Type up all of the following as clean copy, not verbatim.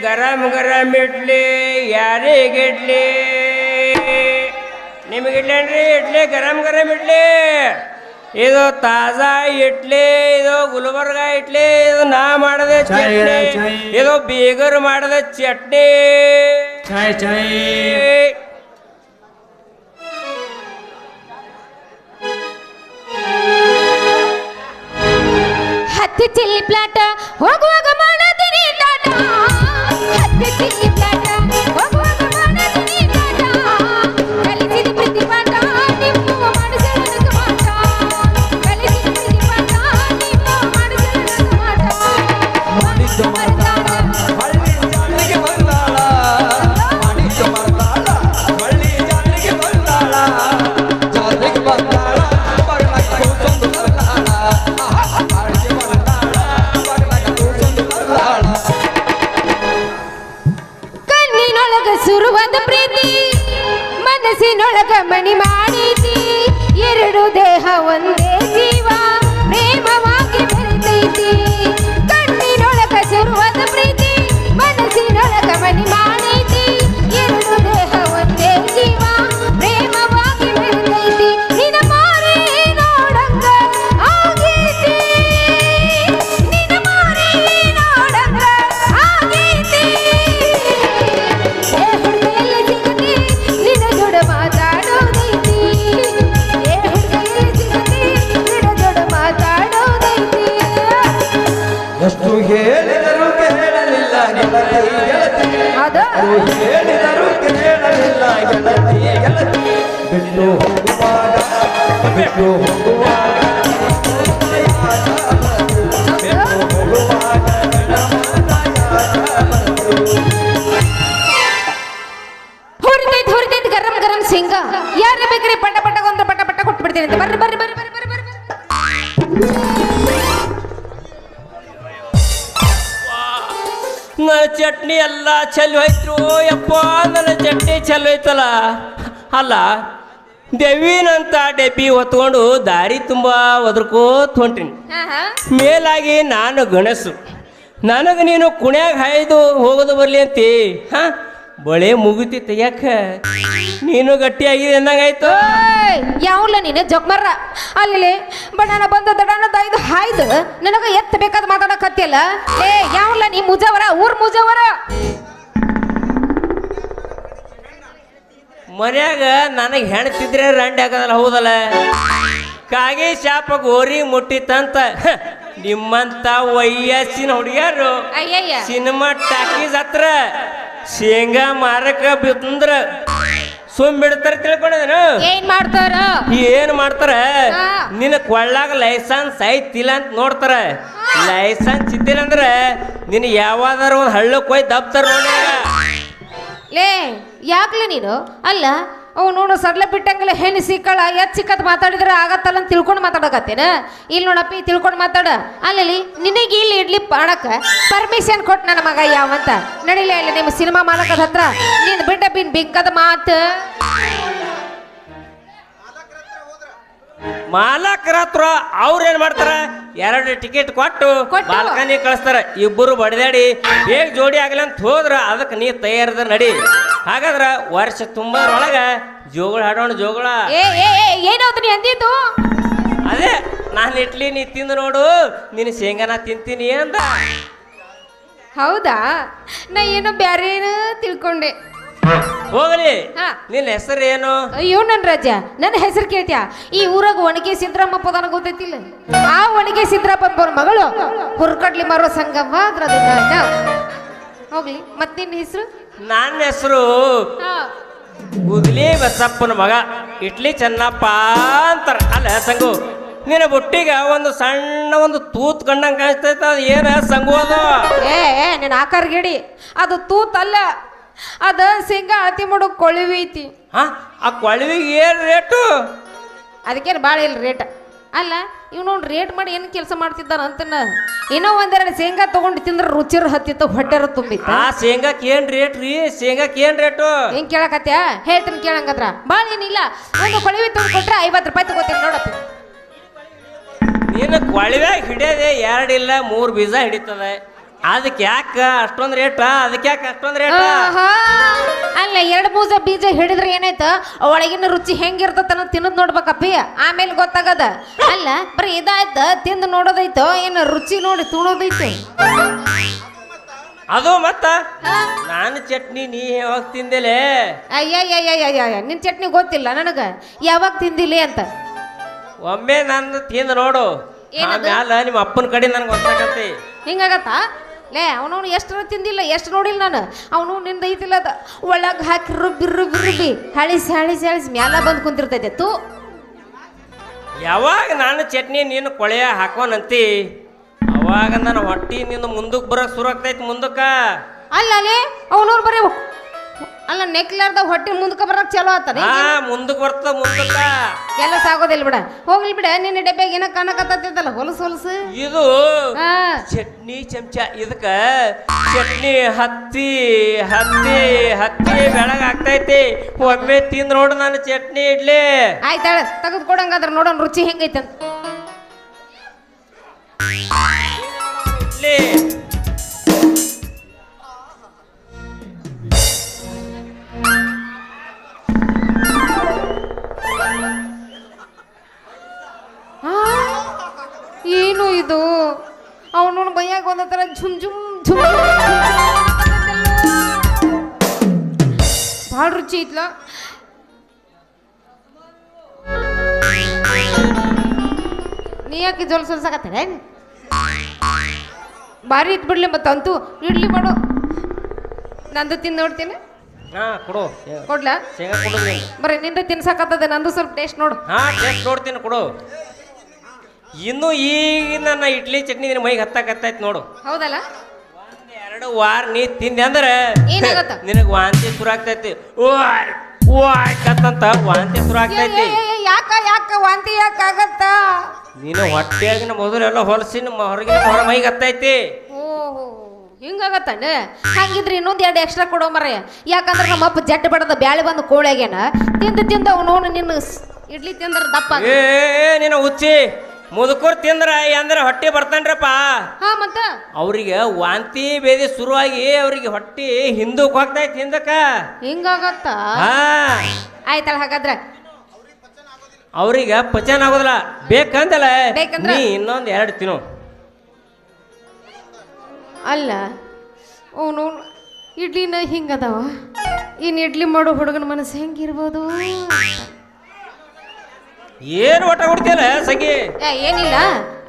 ಗರಂ ಗರಂ ಇಡ್ಲಿ ಯಾರಿಗಿಡ್ಲಿ ನಿಮಗಿಡ್ಲೇನ್ರಿ ಇಡ್ಲಿ ಗರಂ ಗರಂ ಇಡ್ಲಿ ಇದು ತಾಜಾ ಇಡ್ಲಿ ಇದು ಗುಲ್ಬರ್ಗ ಇಡ್ಲಿ ಇದು ನಾ ಮಾಡದ ಚಟ್ನಿ ಇದು ಬೀಗರು ಮಾಡದ ಚಟ್ನಿ ಹತ್ತಿ ಚಿಲ್ಲಿ ಪ್ಲಾಟ ಹೋಗುವಾಗ ಮಾಡೋದಿನಿ ಟಾಟ ಹತ್ತಿ ಚಿಲ್ಲಿ ಪ್ಲಾಟ ಹೋಗುವಾಗ ಮಾಡೋದಿನಿ ಟಾಟ ಕಲಿಸಿದ ಪ್ರೀತಿ ಪಾಠ ನಿಮ್ಮ ಮಾಡಿಸಲು ನನ್ನ ಮಾಟ ಕಲಿಸಿದ ಪ್ರೀತಿ ಪಾಠ ನಿಮ್ಮ ಮಾಡಿಸಲು ನನ್ನ ಮಾಟ ಮಾಡಿದ್ದು ಮರ್ದಾಳ ಹಳ್ಳಿ ಜಾಲಿಗೆ ಬಂದಾಳ ಮಾಡಿದ್ದು ಮರ್ದಾಳ ಹಳ್ಳಿ ಜಾಲಿಗೆ ಬಂದಾಳ ಜಾಲಿಗೆ ಬಂದಾಳ ಬಗಳಕ ಕೂಸೊಂದು ಬಂದಾಳ ಹಳ್ಳಿಗೆ ಬಂದಾಳ ಬಗಳಕ ಕೂಸೊಂದು ಬಂದಾಳ ಕಣ್ಣಿನೊಳಗ ಸುರುವಾದ ಪ್ರೀತಿ ಮನಸ್ಸಿನೊಳಗ ಮಣಿ ಮಾಡೈತಿ ಎರಡು ದೇಹ ಒಂದೇ ಜೀವ ಪ್ರೇಮವಾಗಿ ಬೆರೆತೈತಿ ಕಣ್ಣಿನೊಳಗ ಸುರುವಾದ ಪ್ರೀತಿ ಮನಸ್ಸಿನೊಳಗ ಮಣಿ ಮಾಡೈತಿ ಎರಡು ದೇಹ ಒಂದೇ ಜೀವ ಪ್ರೇಮವಾಗಿ ಬೆರೆತೈತಿ ನಿನ್ನ ಮಾರಿ ನೋಡಂಗ ಆಗೈತಿ ನಿನ್ನ ಮಾರಿ ನೋಡಂಗ ಆಗೈತಿ ಏ ಹುಡುಗ ಎಲ್ಲಿ ಸಿಗತಿ ನಿನ್ನ ಜೋಡ ಮಾತಾಡೋದೈತಿ ಏ ಹುಡುಗ ಎಲ್ಲಿ ಸಿಗತಿ ನಿನ್ನ ಜೋಡ ಮಾತಾಡೋದೈತಿ ಎಷ್ಟು ಹೇಳಿದರೂ ಕೇಳಲಿಲ್ಲ ಗೆಳತಿ ಗೆಳತಿ ಅದ ಹೇಳಿದರೂ ಕೇಳಲಿಲ್ಲ ಗೆಳತಿ ಗೆಳತಿ ಬಿಟ್ಟು ಹೋಗುವಾಗ ಬಿಟ್ಟು ಹೋಗುವಾಗ ಬಿಟ್ಟು ಹೋಗುವಾಗ ಹುರಿದೈತ್ ಗರಂ ಗರಂ ಸಿಂಗ ಯಾರ ಬೇಕ್ರಿ ಪಟ ಪಟ ಒಂದು ಪಟ ಪಟ ಕೊಟ್ಟು ಬಿಡ್ತೀನಿ ಅಂತ ಬರ್ರಿ ಬರ್ರಿ ಬರ್ರಿ ಬರ್ರಿ ಬರ್ರಿ ಬರ್ರಿ ನನ್ನ ಚಟ್ನಿ ಎಲ್ಲ ಚೆಲ್ಲಿ ಹೋಯ್ತು ಯಪ್ಪ ನನ್ನ ಚಟ್ನಿ ಚೆಲ್ಲಿ ಹೋಯ್ತಲ್ಲ ಅಲ್ಲ ದೇವಿನಂತ ಡೆಬ್ಬಿ ಹೊತ್ಕೊಂಡು ದಾರಿ ತುಂಬ ಒದರ್ಕೋತ ಹೊಂಟಿನಿ ಮೇಲಾಗಿ ನಾನು ಗಣಸು ನನಗೆ ನೀನು ಕುಣ್ಯಾಗ ಹಾಯ್ದು ಹೋಗೋದು ಬರಲಿ ಅಂತಿ ಹಾಂ ಬಳೆ ಮುಗಿತಿ ತೆಗ್ಯಾಕ ನೀನು ಗಟ್ಟಿಯಾಗಿದೆ ಅಂದಂಗಾಯ್ತು ಯಾವಲ್ಲ ನೀನು ಜಗ್ಮರ್ರ ಅಲ್ಲಿ ಬಡಾನ ಬಂದ ದಡಾನ ದೈದು ಹಾಯ್ದು ನನಗ ಎತ್ತ ಬೇಕಾದ ಮಾತಾಡಕತ್ತಿಯಲ್ಲ ಏ ಯಾವಲ್ಲ ನೀ ಮುಜವರ ಊರ್ ಮುಜವರ ಮನ್ಯಾಗ ನನಗೆ ಹೆಣ್ತಿದ್ರೆ ರಂಡಿ ಹಾಕೋದಲ್ಲ ಹೌದಲ್ಲ ಕಾಗೆ ಶಾಪ ಗೋರಿ ಮುಟ್ಟಿತ್ತಂತ ನಿಮ್ಮಂತ ವಯಸ್ಸಿನ ಹುಡುಗಿಯರು ಅಯ್ಯಯ್ಯ ಸಿನಿಮಾ ಟಾಕೀಸ್ ಹತ್ರ ಶೇಂಗಾ ಮಾರಕ ಬಿತ್ತಂದ್ರ ಸುಮ್ ಬಿಡ್ತಾರ ತಿಳ್ಕೊಂಡೇನು ಏನ್ ಮಾಡ್ತಾರ ಏನ್ ಮಾಡ್ತಾರ ಹಾ. ನಿನ್ನ ಕೊಳ್ಳಾಗ ಲೈಸೆನ್ಸ್ ಐತಿಲ್ಲ ಅಂತ ನೋಡ್ತಾರ ಲೈಸೆನ್ಸ್ ಇದ್ದಿಲ್ಲ ಅಂದ್ರೆ ನಿನ್ನ ಯಾವಾದಾರ ಒಂದು ಹಳ್ಳಕ್ಕೆ ಹೋಗಿ ದಬ್ತಾರ ನೋಡ್ಯಾಗ ಲೇ ಯಾಕ್ಲೆ ನೀನು ಅಲ್ಲ ಅವ್ ನೋಡು ಸಡ್ಲ ಬಿಟ್ಟಂಗಿಲ್ಲ ಹೆಣ್ಣು ಸಿಕ್ಕಳ ಎತ್ ಸಿಕ್ಕತ್ ಮಾತಾಡಿದ್ರೆ ಆಗತ್ತಲ್ಲ ಅಂತ ತಿಳ್ಕೊಂಡು ಮಾತಾಡಕತ್ತೇನ ಇಲ್ಲಿ ನೋಡಪ್ಪಿ ತಿಳ್ಕೊಂಡು ಮಾತಾಡ ಅಲ್ಲಿ ನಿನಗೆ ಇಲ್ಲಿ ಇಡ್ಲಿ ಮಾಡಕ್ಕ ಪರ್ಮಿಷನ್ ಕೊಟ್ಟು ನನ್ನ ಮಗ ಯಾವಂತ ನಡಿಲೇ ಇಲ್ಲ ನಿಮ್ಮ ಸಿನಿಮಾ ಮಾಲಕದ ಹತ್ರ ನೀನು ಬಿಟ್ಟ ಬಿಕ್ಕದ ಮಾತು ಮಾಲಕರ ಹತ್ರ ಅವ್ರೇನ್ ಮಾಡ್ತಾರ ಎರಡು ಟಿಕೆಟ್ ಕೊಟ್ಟು ಬಾಲ್ಕನಿ ಕಳಿಸ್ತಾರ ಇಬ್ಬರು ಬಡದಾಡಿ ಬೇಗ ಜೋಡಿ ಆಗಲಿ ಅಂತ ಹೋದ್ರ ಅದಕ್ಕೆ ನೀ ತಯಾರದ ನಡಿ ಹಾಗಾದ್ರ ವರ್ಷ ತುಂಬರೊಳಗ ಜೋಗಳ ಹಾಡೋಣ ಜೋಗಳ ಏ ಏ ಏನೋದು ನೀ ಅಂದಿದ್ದು ಅದೇ ನಾನು ಇಡ್ಲಿ ನೀ ತಿಂದು ನೋಡು ನೀನು ಶೇಂಗಾನ ತಿಂತೀನಿ ಅಂದ ಹೌದಾ ನಾ ಏನೋ ಬ್ಯಾರೆ ಏನೋ ತಿಳ್ಕೊಂಡೆ ಹೋಗಲಿ ಹಾ. ನಿನ್ನ ಹೆಸರು ಏನು ಅಯ್ಯೋ ನನ್ನ ರಾಜ ನನ್ನ ಹೆಸರು ಕೇಳ್ತೀಯ ಈ ಊರಾಗ ಒಣಗಿ ಸಿದ್ರಾಮಪ್ಪ ನನಗೆ ಗೊತ್ತೈತಿಲ್ಲ ಆ ಒಣಗಿ ಸಿದ್ರಾಮಪ್ಪನ ಮಗಳು ಹುರ್ಕಡ್ಲಿ ಮಾರೋ ಸಂಗಮ್ಮ ಅದ್ರದನ್ನ ಹೋಗ್ಲಿ ಮತ್ತೆ ನಿನ್ನ ಹೆಸರು ನನ್ನ ಹೆಸರು ಗುದ್ಲಿ ಬಸಪ್ಪನ ಮಗ ಇಡ್ಲಿ ಚೆನ್ನಪ್ಪ ಅಂತಾರ ಅಲ್ಲ ಸಂಗು ನಿನ್ನ ಬುಟ್ಟಿಗ ಒಂದು ಸಣ್ಣ ಒಂದು ತೂತ್ ಕಂಡಂಗೆ ಕಾಣಿಸ್ತೈತ ಅದು ಏನ ಸಂಗು ಅದು ಏ ನಿನ್ನ ಆಕಾರ ಗಿಡಿ ಅದು ತೂತ್ ಅಲ್ಲ ಅದ ಶೇಂಗಾ ಅಳತಿ ಮಾಡೋ ಕೊಳವಿ ಐತಿ ಹಾ ಆ ಕೊಳವಿಗೆ ಏನು ರೇಟು ಅದಕ್ಕೇನು ಭಾಳ ಇಲ್ಲ ರೇಟ್ ಅಲ್ಲ ಇವ್ನು ರೇಟ್ ಮಾಡಿ ಏನು ಕೆಲಸ ಮಾಡ್ತಿದ್ದಾನ ಅಂತನ ಇನ್ನೂ ಒಂದೆರಡು ಶೇಂಗಾ ತಗೊಂಡು ತಿಂದ್ರೆ ರುಚಿರ್ ಹತ್ತಿತ್ತು ಹೊಟ್ಟೆರ ತುಂಬಿತ್ತ ಆ ಶೇಂಗಾಕ್ಕೆ ಏನು ರೇಟ್ ರೀ ಶೇಂಗಾಕ್ಕೆ ಏನು ರೇಟು ಹೆಂಗ್ ಕೇಳಕತ್ಯ ಹೇಳ್ತೀನಿ ಕೇಳಂಗದ್ರ ಭಾಳ ಏನಿಲ್ಲ ಒಂದು ಕೊಳವಿ ತಗೊಂಡು ಕೊಟ್ರೆ 50 ರೂಪಾಯಿ ತಗೋತೀನಿ ನೋಡಪ್ಪ ನೀನು ಕೊಳವ್ಯಾಗ ಹಿಡಿಯೋದೆ 2 ಇಲ್ಲ 3 ಬೀಜ ಹಿಡಿತದೆ ಅದಕ್ಕೆ ಯಾಕ ಅಷ್ಟೊಂದು ರೇಟ ಅದಕ್ಕೆ ಯಾಕೆ ಅಷ್ಟೊಂದು ರೇಟ ಆಹಾ. ಅಲ್ಲ 2 ಬೀಜ ಹಿಡಿದ್ರೆ ಏನಾಯ್ತ ಒಳಗಿನ ರುಚಿ ಹೆಂಗಿರ್ತತ ಅನ್ನೋದು ತಿನ್ನದ್ ನೋಡ್ಬೇಕಪ್ಪಿ ಆಮೇಲೆ ಗೊತ್ತಾಗದ. ಅಲ್ಲ ಬರೀ ಇದಾಯ್ತ ತಿಂದು ನೋಡೋದೈತೋ ಏನು ರುಚಿ ನೋಡಿ ತುಣೋದೈತು. ಅದು ಮತ್ತ ನಾನು ಚಟ್ನಿ ನೀ ಯಾವಾಗ ತಿಂದೇಲೆ ಅಯ್ಯ ನಿನ್ ಚಟ್ನಿ ಗೊತ್ತಿಲ್ಲ ನನಗ ಯಾವಾಗ ತಿಂದಿಲಿ ಅಂತ. ಒಮ್ಮೆ ನಾನು ತಿಂದು ನೋಡು ಆಮ್ಯಾಲ ನಿಮ್ಮ ಅಪ್ಪನ ಕಡೆ ನನ್ಗೆ ಗೊತ್ತಾಗತ್ತೆ. ಹಿಂಗಾಗತ್ತಾ ಲೇ ಅವನವನು ಎಷ್ಟು ತಿಂದಿಲ್ಲ ಎಷ್ಟು ನೋಡಿಲ್ಲ ನಾನು. ಅವನು ನಿಂದ ಐತಿಲ್ಲ ಅದ ಒಳಗೆ ಹಾಕಿ ರುಬ್ಬಿ ಹಳಿಸಿ ಮ್ಯಾಲ ಬಂದು ಕುಂತಿರ್ತೈತೆ ತೂ. ಯಾವಾಗ ನಾನು ಚಟ್ನಿ ನೀನು ಕೊಳೆಯ ಹಾಕೋನಂತಿ ಅವಾಗ ನನ್ನ ಹೊಟ್ಟಿ ನಿಂದು ಮುಂದಕ್ಕೆ ಬರೋಕೆ ಶುರು ಆಗ್ತೈತಿ ಮುಂದಕ್ಕೆ. ಅಲ್ಲ ಅಲ್ಲೇ ಅವನವ್ರು ಬರೀ ಅಲ್ಲ ನೆಕ್ಲಾರ್ದ ಹೊಟ್ಟೆ ಮುಂದಕ್ಕೆ ಬರಕ್ ಚಲೋ ಆತಾನೆ. ಮುಂದಕ್ಕೆ ಬರ್ತದ ಮುಂದಕ್ಕ ಎಲ್ಲ ಸಾಗೋದಿಲ್ಲ ಬಿಡ ಹೋಗ್ಲಿ ಬಿಡ ನಿನ್ನ ಡಬ್ಬ್ಯಾಗ ಏನ ಕಾಣಕತ್ತೈತಲ್ಲ ಹೊಲಸು ಇದು ಚಟ್ನಿ ಚಮಚ ಇದಕ್ಕ ಚಟ್ನಿ ಹತ್ತಿ ಹತ್ತಿ ಹತ್ತಿ ಬೆಳಗ್ ಆಗ್ತೈತಿ. ಒಮ್ಮೆ ತಿಂದ್ ನೋಡು ನಾನು ಚಟ್ನಿ ಇಡ್ಲಿ. ಆಯ್ತಾಳ ತೆಗೆದು ಕೊಡಂಗಾದ್ರ ನೋಡೋಣ ರುಚಿ ಹೆಂಗೈತಂತ. ಇಡ್ಲಿ ಏನು ಇದು ಅವನು ಬೈಯಾಗ ಒಂದತರ ಝುಮ್ ಝುಮ್ ಝುಮ್ ಭಾಳ ರುಚಿ ಐತ್ಲ. ನೀ ಯಾಕೆ ಜೋಲ್ ಸೊಲ್ಸಾಕತ್ತೇನೆ ಭಾರಿ ಇತ್ ಬಿಡ್ಲಿ ಮತ್ತಂತೂ ಇಡ್ಲಿ ಮಾಡು. ನಂದು ತಿಂದು ನೋಡ್ತೀನಿ. ಕೊಡು ಕೊಡ್ಲಾ ಶೇಂಗಾ ಕೊಡು ಬರೀ ನಿಂದ ತಿನ್ಸಾಕತ್ತದ ನಂದು ಸ್ವಲ್ಪ ಟೇಸ್ಟ್ ನೋಡು. ಟೇಸ್ಟ್ ನೋಡ್ತೀನಿ ಕೊಡು. ಇನ್ನು ಈಗ ನನ್ನ ಇಡ್ಲಿ ಚಟ್ನಿ ನಿನ್ನ ಮೈಗೆ ಹತ್ತಾಕತ್ತೈತಿ ನೋಡು. ಹೌದಲ್ಲ 2 ವಾರ ನೀ ತಿಂದೆ ಅಂದ್ರೆ ಏನಾಗತ್ತ ನಿನಗೆ ವಾಂತಿ ಶುರು ಆಗ್ತೈತಿ. ಕತ್ತಂತ ವಾಂತಿ ಶುರು ಆಗ್ತೈತಿ. ಯಾಕ ವಾಂತಿ ಯಾಕ ಆಗತ್ತ? ನೀನು ಹೊಟ್ಟೆಯಾಗಿನ ಮೊದಲೆಲ್ಲ ಹೊಲಸಿ ಹೊರಗಿನ ಹೊರ ಮೈಗೆ ಹತ್ತೈತಿ. ಓಹೋ ಹಿಂಗಾಗತ್ತಾನೆ. ಹಂಗಿದ್ರೆ ಇನ್ನೊಂದು 2 ಎಕ್ಸ್ಟ್ರಾ ಕೊಡೋ ಮರ್ರೆ. ಯಾಕಂದ್ರೆ ನಮ್ಮಪ್ಪ ಜಡ್ಡು ಬಡದ ಬ್ಯಾಳೆ ಬಂದು ಕೋಳ್ಯಾಗೇನ ತಿಂದು ಅವನು ನಿನ್ನ ಇಡ್ಲಿ ತಿಂದ್ರ ದಪ್ಪ. ನೀನು ಹುಚ್ಚಿ ಮುದುಕೂರ್ ತಿಂದ್ರ ಅಂದ್ರೆ ಹೊಟ್ಟೆ ಬರ್ತಾನ್ರಪ್ಪ. ಮತ್ತ ಅವ್ರಿಗೆ ವಾಂತಿ ಬೇದಿ ಶುರುವಾಗಿ ಅವ್ರಿಗೆ ಹೊಟ್ಟಿ ಹಿಂದಕ್ಕೆ ಹೋಗ್ತೈತಿ ಹಿಂದಕ್ಕ. ಹಿಂಗಾಗತ್ತ ಆಯ್ತಲ್ಲ ಹಾಗಾದ್ರೆ ಅವ್ರಿಗೆ ಪಚನ ಆಗೋದಿಲ್ಲ. ಬೇಕಂದಲ್ಲ ಬೇಕಂದ್ರ ನೀ ಇನ್ನೊಂದು 2 ತಿನ್ನು. ಅಲ್ಲ ಅವನು ಇಡ್ಲಿನ ಹಿಂಗದಾವ. ಇನ್ನು ಇಡ್ಲಿ ಮಾಡೋ ಹುಡುಗನ ಮನಸ್ಸು ಹೆಂಗಿರ್ಬೋದು? ಏನು ಒಟ್ಟ ಕೊಡ್ತೀಯಲ್ಲ ಸಗಿ? ಏನಿಲ್ಲ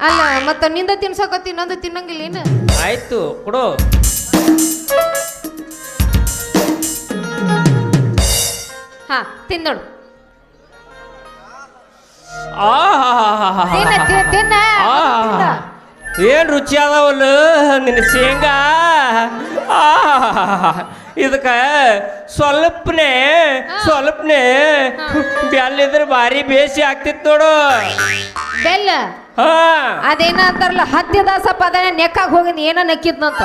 ಅಲ್ಲ ಮತ್ತ ನಿಂದ ತಿನ್ಸಕತ್ತಿ ಇನ್ನೊಂದು ತಿನ್ನಂಗಿಲ್ಲ ಏನು? ಆಯ್ತು ಕೊಡು. ತಿನ್ನೋಡು ಏನ್ ರುಚಿ ಅದಾವಲ್ಲ ನಿನ್ನ ಶೇಂಗಾ. ಇದಕ್ಕ ಸ್ವಲ್ಪನೇ ಬೆಲ್ಲಿದ್ರೆ ಭಾರಿ ಬೇಸಿ ಆಗ್ತಿತ್ತು ನೋಡು. ಬೆಲ್ಲ ಅದೇನ ಅಂತಾರಲ್ಲ ಹತ್ಯದಾಸ ಪದ ನೆಕ್ಕಾಗ ಹೋಗಿದ್ ಏನ ನಕ್ಕಿದ್ನಂತ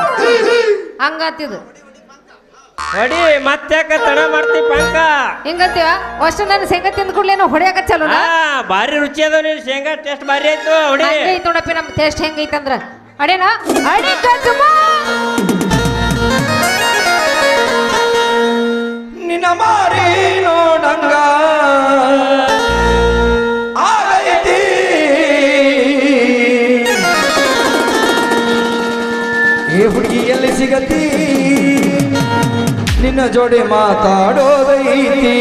ಹಂಗಾತಿದ್ ಹೊಡಿ ಮತ್ತ್ಯಾಕ ತಡ ಮಾಡ್ತಿ ಪಂಕ ಹಿಂಗಂತೀವ ಅಷ್ಟು ನಾನು ಶೇಂಗಾ ತಿಂದ ಕೂಡಲೇ ಹೊಡಿಯಾಕ ಚಲೋ ಭಾರಿ ರುಚಿ ಅದಾವ ನೀನು ಶೇಂಗಾ ಟೇಸ್ಟ್ ಭಾರಿ ಆಯ್ತು. ಹೊಡಿ ಐತ್ ನೋಡಪ್ಪಿ ನಮ್ ಟೇಸ್ಟ್ ಹೆಂಗೈತಂದ್ರ ಅಡೇನ ಅಡಿ ನಿನ್ನ ಮಾರಿ ನೋಡಂಗ ಆಗೈತಿ ಈ ಹುಡುಗಿ ಎಲ್ಲಿ ಸಿಗತಿ ನಿನ್ನ ಜೋಡಿ ಮಾತಾಡೋದೈತಿ.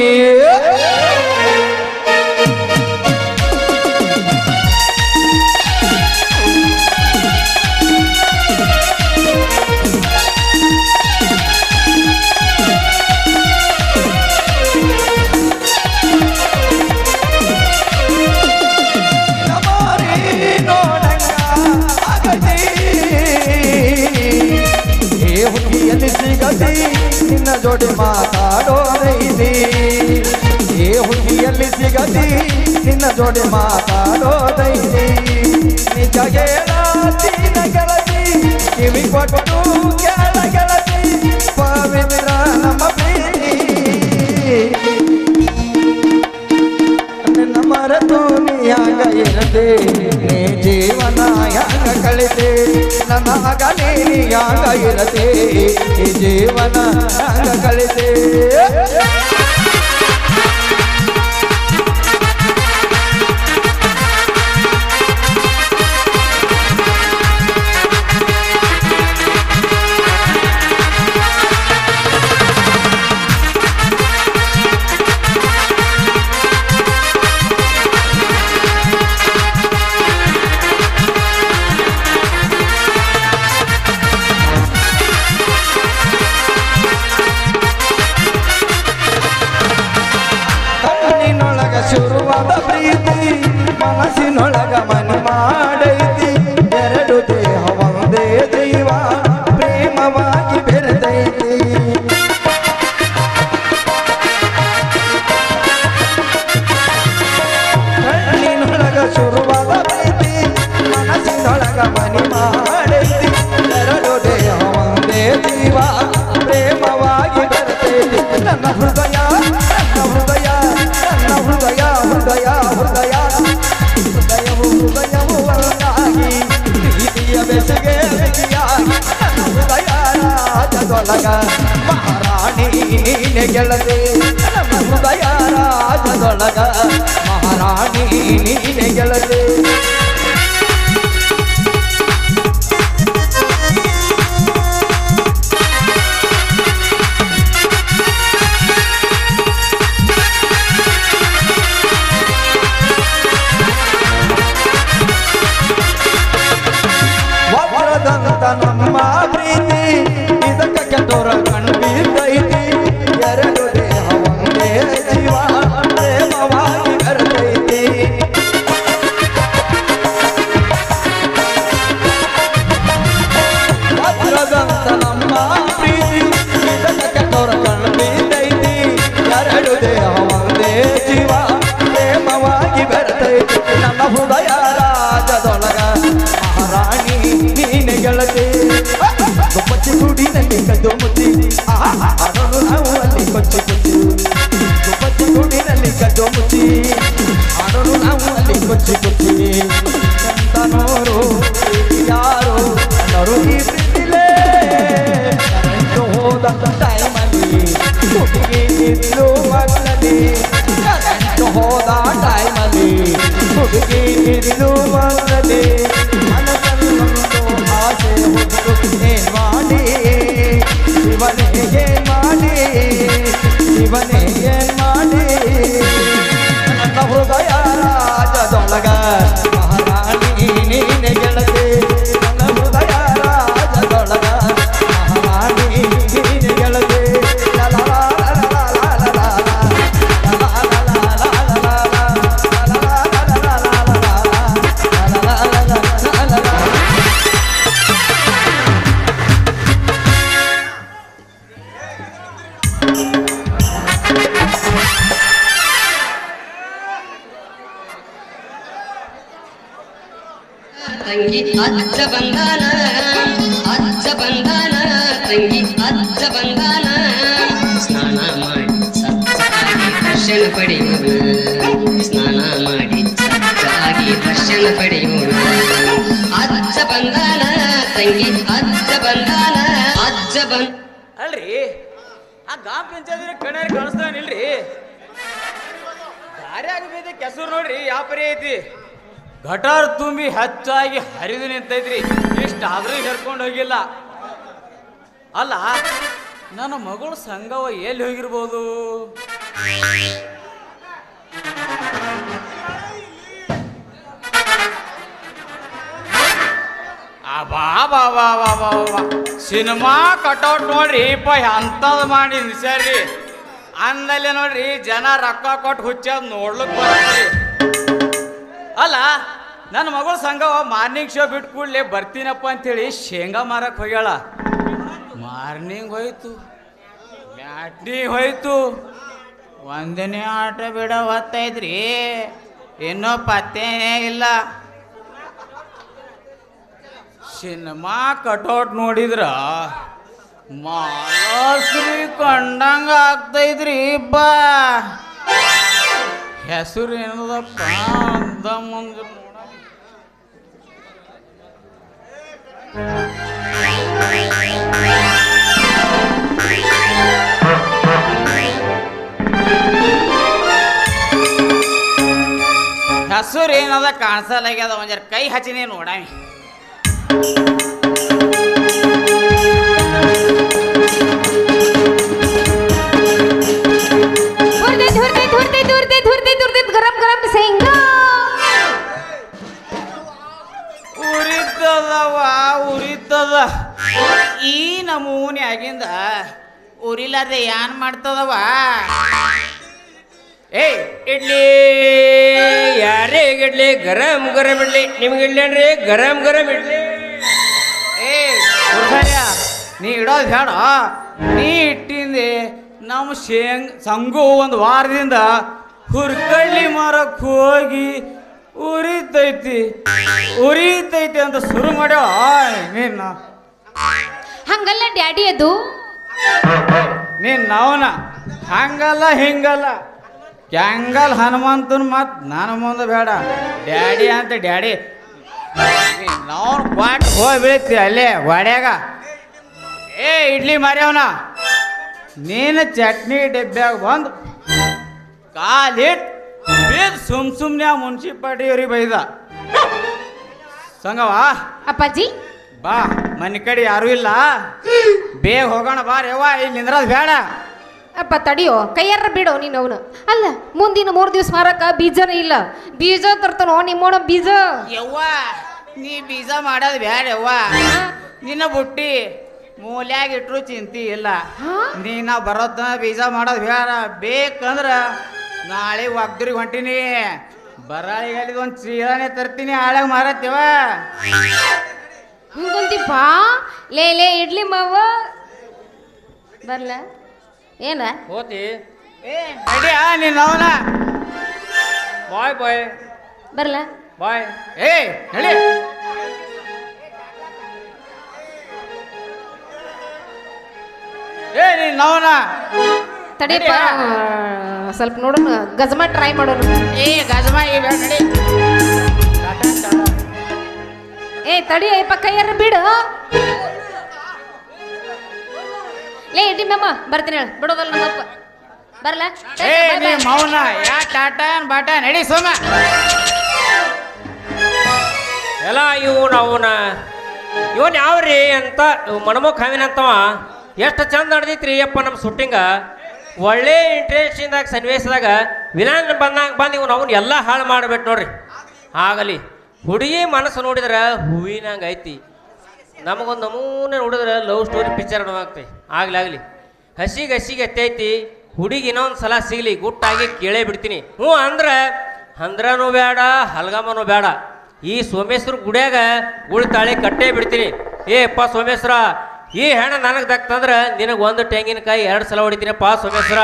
ಸಿಗತಿ ನಿನ್ನ ಜೋಡಿ ಮಾತಾಡೋದೈತಿ. ಏ ಹುಡುಗಿಯಲ್ಲಿ ಸಿಗತಿ ನಿನ್ನ ಜೋಡಿ ಮಾತಾಡೋದೈತಿ. ನಿಜ ಗೆಳತಿನ ಗೆಳತಿ ಕಿವಿ ಕೊಟ್ಟು ಕೇಳ ಗೆಳತಿ ಪವಿತ್ರ ನಮ್ಮ ಪ್ರೀತಿ. ನಿನ್ನ ಮರೆತು ನೀ ಹ್ಯಾಂಗ ಇರದೆ ನೀ ಜೀವನ ಹ್ಯಾಂಗ ಕಳಿತೆ. ನನಗಲಿ ಯಾಂಗ ಇರತೆ ಈ ಜೀವನ ಹಂಗ ಕಳಿತೆ ಶುರುವಾದ ಪ್ರೀತಿ ಮನಸ್ಸಿನೊಳಗ ಮನೆ ಮಾಡೈತಿ ಎರಡು ದೇಹ ಒಂದೇ ಜೀವ ಪ್ರೇಮವಾಗಿ ಬೆರೆತೈತಿ ಕಣ್ಣಿನೊಳಗ ಶುರುವಾದ ಪ್ರೀತಿ ಮನಸ್ಸಿನೊಳಗ ಮನೆ ಮಾಡೈತಿ ಎರಡು ದೇಹ ಒಂದೇ ಜೀವ ಪ್ರೇಮವಾಗಿ ಬೆರೆತೈತಿ ನನ್ನ ಹೃದಯ ಹೃದಯ ಹೃದಯ ಹೃದಯ ಹೃದಯವು ಹೃದಯವು ಒಳಗಾಗಿ ಪ್ರೀತಿಯ ಬೆಸಗೆ ಬೆಗೆಯಾಗಿ ಹೃದಯ ರಾಜದೊಳಗ ಮಹಾರಾಣಿ ನೀನೆ ಗೆಳತಿ ನಮ್ಮ ಹೃದಯ ರಾಜದೊಳಗ ಮಹಾರಾಣಿ ನೀನೆ ಗೆಳತಿ ನಮ್ಮ ಪ್ರೀತಿ ಇದಕ್ಕೆ ಕೆಟ್ಟೋರ ಕಣ್ಣು ಬೀರ್ತೈತಿ ಎರಡು ದೇಹ ಒಂದೇ ಜೀವ ಪ್ರೇಮವಾಗಿ ಬೆರೆತೈತಿ ವಜ್ರದಂತ ನಮ್ಮ ಪ್ರೀತಿ ಇದಕ್ಕೆ ಕೆಟ್ಟೋರ ಕಣ್ಣು ಬೀರ್ತೈತಿ ಎರಡು ದೇಹ ಒಂದೇ ಜೀವ ಪ್ರೇಮವಾಗಿ ಬೆರೆತೈತಿ ನನ್ನ ಹೃದಯ ರಾಜದೊಳಗ ಮಹಾರಾಣಿ ನೀನೆ ಗೆಳತಿ ಗುಬ್ಬಚ್ಚಿ ಗೂಡಿನಲ್ಲಿ ಕದ್ದು ಮುಚ್ಚಿ ಆಡೋನು ನಾವು ಅಲ್ಲಿ ಕೊಚ್ಚಿ ಕೊಚ್ಚಿ ಗುಬ್ಬಚ್ಚಿ ಗೂಡಿನಲ್ಲಿ ಕದ್ದು ಮುಚ್ಚಿ ಆಡೋನು ನಾವು ಅಲ್ಲಿ ಕೊಚ್ಚಿ ಕೊಚ್ಚಿ ಎಂತನೋರು ಯಾರು ಅನ್ನೋರು ಈ ಪ್ರೀತಿಲೇ ಕರೆಂಟು ಹೋದ ಟೈಮಲ್ಲಿ ಹುಡುಗಿ ಇದ್ಲು ಮಗ್ಲಲ್ಲಿ ಕರೆಂಟು ಹೋದ ಟೈಮಲ್ಲಿ ಹುಡುಗಿ ಇದ್ಲು ಮಗ್ಲಲ್ಲಿ ಆಸೆ ಹುಟ್ಟು ಏನ್ ಮಾಡಿ ಶಿವನೇ ಏನ್ ಮಾಡಿ ಶಿವನೇ ಏನ್ ಮಾಡಿ ನನ್ನ ಹೃದಯ ರಾಜದೊಳಗ ಮಹಾರಾಣಿ ನೀನೆ ಗೆಳತಿ ನನ್ನ ಹೃದಯ ರಾಜದೊಳಗ ಮಹಾರಾಣಿ ನೀನೆ ಗೆಳತಿ ತಂಗಿ ಅಜ್ಜ ಬಂದಾನ ತಂಗಿ ಅಜ್ಜ ಬಂದಾನ ಸ್ನಾನ ಮಾಡಿ ಸಚ್ಚಾಗಿ ದರ್ಶನ ಪಡೆಯೋಣ ಸ್ನಾನ ಮಾಡಿ ಸಚ್ಚಾಗಿ ದರ್ಶನ ಪಡೆಯೋಣ ಅಜ್ಜ ಬಂದಾನ ತಂಗಿ ಅಜ್ಜ ಬಂದಾನ ಅಲ್ರಿ ಆ ಗ್ರಾಮ ಪಂಚಾಯತ್ ಕಣ್ಯಾರಿ ಕಾಣಿಸ್ತಾನಿಲ್ರಿ ದಾರ್ಯಾಗ ಬೀದಿ ಕೆಸರು ನೋಡ್ರಿ ಯಾವ ಪರಿ ಐತಿ ಗಟಾರ್ ತುಂಬಿ ಹೆಚ್ಚಾಗಿ ಹರಿದು ನಿಂತೈತ್ರಿ ಇಷ್ಟಾದ್ರೂ ಹೆರ್ಕೊಂಡು ಹೋಗಿಲ್ಲ ಅಲ್ಲ ನನ್ನ ಮಗಳು ಸಂಗವ ಎಲ್ಲಿ ಹೋಗಿರ್ಬೋದು ಬಾ ಬಾ ಬಾ ಬಾ ಬಾ ಬಾ ಸಿನಿಮಾ ಕಟೌಟ್ ನೋಡ್ರಿ ಅಂತದ್ ಮಾಡಿ ನಿಲ್ಸ್ಯಾರ್ರಿ ಅಂದಲ್ಲಿ ನೋಡ್ರಿ ಜನ ರೊಕ್ಕ ಕೊಟ್ಟು ಹುಚ್ಚದ್ ನೋಡ್ಲಿಕ್ ಬರ್ತಾರೆ ಅಲ್ಲ ನನ್ನ ಮಗಳು ಸಂಘವ ಮಾರ್ನಿಂಗ್ ಶೋ ಬಿಟ್ಟು ಕೂಡಲೇ ಬರ್ತೀನಪ್ಪ ಅಂತೇಳಿ ಶೇಂಗಾ ಮಾರಕ್ ಹೋಗ್ಯಾಳ ಮಾರ್ನಿಂಗ್ ಹೋಯ್ತು ಮ್ಯಾಟ್ನಿ ಹೋಯ್ತು ಒಂದನೇ ಆಟ ಬಿಡ ಹೊತ್ತೈತ್ರಿ ಇನ್ನೂ ಪತ್ತೇನೇ ಇಲ್ಲ ಸಿನಿಮಾ ಕಟೌಟ್ ನೋಡಿದ್ರ ಮಾಲಾಶ್ರೀ ಕಂಡಂಗ ಆಗ್ತೈತ್ರಿ ಬಾ ಹೆಸರು ಏನದಪ್ಪ ಅಂತ ಮುಂದೆ ನೋಡ ಹೆಸರು ಏನದ ಕಾಣಿಸಲಾಗ್ಯದ ಒಂಜರ ಕೈ ಹಚ್ಚಿನೇ ನೋಡಾವಿ ಗರಂ ಗರಂ ಶೇಂಗಾ ಉರಿತದವ ಉರಿತದ ಈ ನಮೂನಿ ಆಗಿಂದ ಉರಿಲಾರ್ದೆ ಏನ್ ಮಾಡ್ತದವ ಏಯ್ ಇಡ್ಲಿ ಯಾರೇ ಇಡ್ಲಿ ಗರಂ ಗರಂ ಇಡ್ಲಿ ನಿಮ್ಗೆ ಇಡ್ಲಿ ಅನ್ರಿ ಗರಂ ಗರಂ ಇಡ್ಲಿ. ಏ ಹುಡ್ಗರ್ಯ, ನೀ ಇಡೋದು ಬೇಡ ನೀ ಇಟ್ಟಿಂದೆ ನಮ್ಮ ಸಂಗು ಒಂದು ವಾರದಿಂದ ಹುರ್ಕಳ್ಳಿ ಮರಕ್ಕೆ ಹೋಗಿ ಉರಿತೈತಿ ಅಂತ ಶುರು ಮಾಡ್ಯಾಳ ನೀನು ಹಂಗಲ್ಲ ಡ್ಯಾಡಿ ಅದು ಅವನ ಹಂಗಲ್ಲ ಹಿಂಗಲ್ಲ ಕ್ಯಾಂಗಲ್ ಹನುಮಂತನ ಮತ್ ನಾನು ಮುಂದೆ ಬೇಡ ಡ್ಯಾಡಿ ಅಂತ ಡ್ಯಾಡಿ ನಾವು ಬಾಟ್ ಹೋಗಿ ಬೀಳ್ತಿ ಅಲ್ಲೇ ವಾಡ್ಯಾಗ. ಏ ಇಡ್ಲಿ ಮಾರ್ಯವನ ನೀನು ಚಟ್ನಿ ಡಬ್ಬ್ಯಾಗ ಬಂದು ಕಾಲಿಟ್ ಬೇಗ ಸುಮ್ನೆ ಆ ಮುನ್ಸಿಪಾಲ್ಟಿಯವ್ರಿಗೆ ಬೈದ ಸಂಗವ ಅಪ್ಪಾಜಿ ಬಾ ಮನೆ ಕಡೆ ಯಾರೂ ಇಲ್ಲ ಬೇಗ ಹೋಗೋಣ ಬಾ ರೇವ ಇಲ್ಲಿ ನಿಂದ್ರದ್ ಬೇಡ. ಅಪ್ಪ ತಡಿಯೋ ಕೈಯಾರ ಬಿಡೋ ನೀನು ಅವನು ಅಲ್ಲ ಮುಂದಿನ 3 ದಿವಸ ಮಾರಕ ಬೀಜನೇ ಇಲ್ಲ ಬೀಜ ತರ್ತಾನೋ ನಿಮ್ಮೋಣ ಬೀಜ ಯವ್ವ ನೀ ಬೀಜ ಮಾಡೋದು ಬ್ಯಾಡ ಯವ್ವ ನಿನ್ನ ಬುಟ್ಟಿ ಮೂಲ್ಯಾಗ ಇಟ್ರು ಚಿಂತಿ ಇಲ್ಲ ನೀನ ಬರೋದ ಬೀಜ ಮಾಡೋದು ಬೇಡ ಬೇಕಂದ್ರ ನಾಳೆ ಒಗ್ದರಿಗೆ ಹೊಂಟೀನಿ ಬರಾಳಿಗಲ್ಲಿ ಒಂದು ಚೀಲನೆ ತರ್ತೀನಿ ಆಳಾಗ ಮಾರತ್ತೀವ ಹಿಂಗಂತಿಪ್ಪ ಲೇ ಇಡ್ಲಿ ಮಾವ ಬರ್ಲ ಏನ ಹೋತಿ ಏ ನಡಿಯ ನೀನು ಅವನ ಬಾಯ್ ಬಾಯ್ ಬರ್ಲ ಬಾಯ್. ಏ ನಡಿ ಏ ನೀನು ಅವನ ತಡಿಯಪ್ಪ ಸ್ವಲ್ಪ ನೋಡೋಣ ಗಜಮ ಟ್ರೈ ಮಾಡೋಣ ಏ ಗಜಮ ಈ ಬೇಡ ನಡಿ ಏ ತಡಿಯಪ್ಪ ಕೈಯಾರ ಬಿಡು ಲೇ ಇಡ್ಲಿ ಮಾಮ ಬರ್ತೀನಿ ಹೇಳ ಬಿಡೋದಲ್ಲ ನಮ್ಮಪ್ಪ ಬರ್ಲ ಏ ನೀ ಮೌನ ಯಾ ಟಾಟನ್ ಬಾಟ ನಡಿ ಸೋಮ ಎಲ್ಲ ಇವನ್ ಯಾವ್ರಿ ಅಂತ ಮಣಮುಖ ಹಾವಿನಂತವ ಎಷ್ಟು ಚಂದ ನಡೆದೈತ್ರಿ ಅಪ್ಪ ನಮ್ಮ ಶೂಟಿಂಗ ಒಳ್ಳೆ ಇಂಟ್ರೆಸ್ಟಿಂದಾಗ ಸನ್ನಿವೇಶದಾಗ ವಿಲನ್ ಬಂದು ಇವನು ಅವ್ನು ಎಲ್ಲ ಹಾಳು ಮಾಡ್ಬೇಕು ನೋಡ್ರಿ. ಆಗಲಿ ಹುಡುಗಿ ಮನಸ್ಸು ನೋಡಿದ್ರೆ ಹೂವಿನಂಗೆ ಐತಿ ನಮಗೊಂದು ನಮೂನೆ ನೋಡಿದ್ರೆ ಲವ್ ಸ್ಟೋರಿ ಪಿಕ್ಚರ್ ನೋಡಾಗ್ತಿ ಆಗ್ಲಿ ಹಸಿಗೆ ಎತ್ತೈತಿ ಹುಡುಗಿ ಇನ್ನೊಂದು ಸಲ ಸಿಗಲಿ ಗುಟ್ಟಾಗಿ ಕೇಳೇ ಬಿಡ್ತೀನಿ. ಹ್ಞೂ ಅಂದ್ರನೂ ಬೇಡ ಹಲ್ಗಮ್ಮನೂ ಬೇಡ ಈ ಸೋಮೇಶ್ವರ ಗುಡಿಯಾಗ ಉಳಿತಾಳಿ ಕಟ್ಟೇ ಬಿಡ್ತೀನಿ. ಏಪ್ಪ ಸೋಮೇಶ್ವರ ಈ ಹೆಣ್ಣು ನನಗೆ ದಕ್ತಂದ್ರೆ ನಿನಗೆ 1 ತೆಂಗಿನಕಾಯಿ 2 ಸಲ ಹೊಡಿತೀನಪ್ಪ ಸೋಮೇಶ್ವರ.